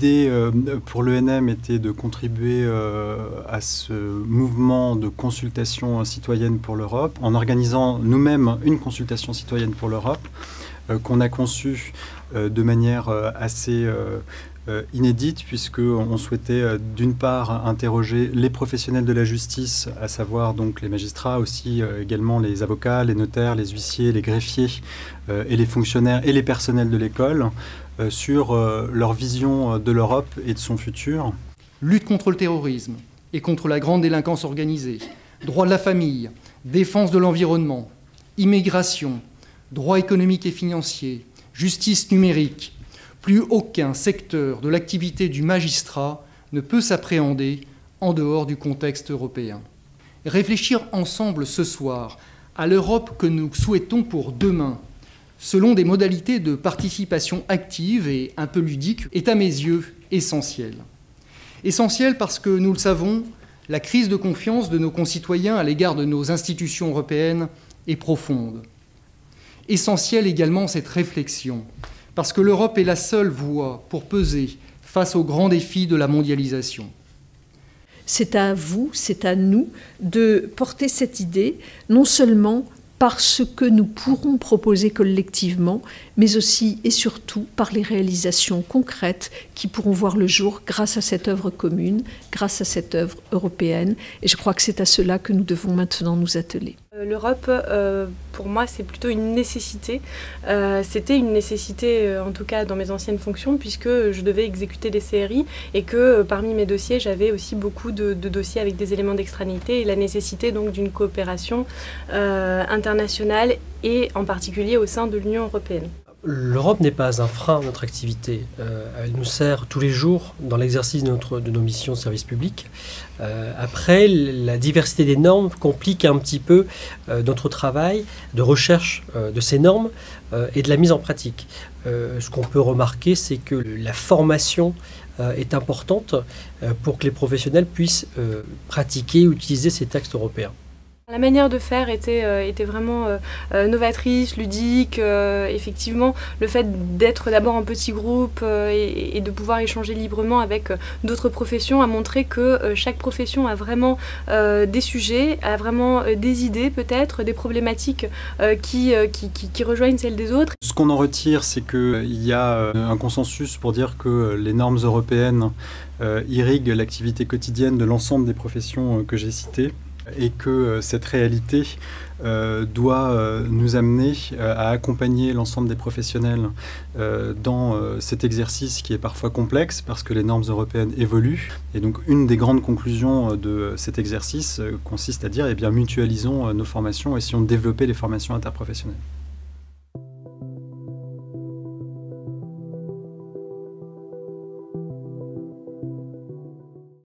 L'idée pour l'ENM était de contribuer à ce mouvement de consultation citoyenne pour l'Europe en organisant nous-mêmes une consultation citoyenne pour l'Europe qu'on a conçue de manière assez inédite, puisqu'on souhaitait d'une part interroger les professionnels de la justice, à savoir donc les magistrats, aussi également les avocats, les notaires, les huissiers, les greffiers et les fonctionnaires et les personnels de l'école sur leur vision de l'Europe et de son futur. Lutte contre le terrorisme et contre la grande délinquance organisée, droit de la famille, défense de l'environnement, immigration, droit économique et financier, justice numérique. Plus aucun secteur de l'activité du magistrat ne peut s'appréhender en dehors du contexte européen. Réfléchir ensemble ce soir à l'Europe que nous souhaitons pour demain, selon des modalités de participation active et un peu ludique, est à mes yeux essentiel. Essentiel parce que, nous le savons, la crise de confiance de nos concitoyens à l'égard de nos institutions européennes est profonde. Essentiel également cette réflexion, parce que l'Europe est la seule voie pour peser face aux grands défis de la mondialisation. C'est à vous, c'est à nous de porter cette idée, non seulement par ce que nous pourrons proposer collectivement, mais aussi et surtout par les réalisations concrètes qui pourront voir le jour grâce à cette œuvre commune, grâce à cette œuvre européenne. Et je crois que c'est à cela que nous devons maintenant nous atteler. L'Europe, pour moi, c'est plutôt une nécessité. C'était une nécessité, en tout cas dans mes anciennes fonctions, puisque je devais exécuter des CRI et que parmi mes dossiers, j'avais aussi beaucoup de dossiers avec des éléments d'extranéité et la nécessité donc d'une coopération internationale et en particulier au sein de l'Union européenne. L'Europe n'est pas un frein à notre activité. Elle nous sert tous les jours dans l'exercice de nos missions de service public. Après, la diversité des normes complique un petit peu notre travail de recherche de ces normes et de la mise en pratique. Ce qu'on peut remarquer, c'est que la formation est importante pour que les professionnels puissent pratiquer et utiliser ces textes européens. La manière de faire était vraiment novatrice, ludique. Effectivement, le fait d'être d'abord en petit groupe et de pouvoir échanger librement avec d'autres professions a montré que chaque profession a vraiment des sujets, a vraiment des idées peut-être, des problématiques qui rejoignent celles des autres. Ce qu'on en retire, c'est qu'il y a un consensus pour dire que les normes européennes irriguent l'activité quotidienne de l'ensemble des professions que j'ai citées, et que cette réalité doit nous amener à accompagner l'ensemble des professionnels dans cet exercice qui est parfois complexe parce que les normes européennes évoluent. Et donc une des grandes conclusions de cet exercice consiste à dire, eh bien, mutualisons nos formations et essayons de développer les formations interprofessionnelles.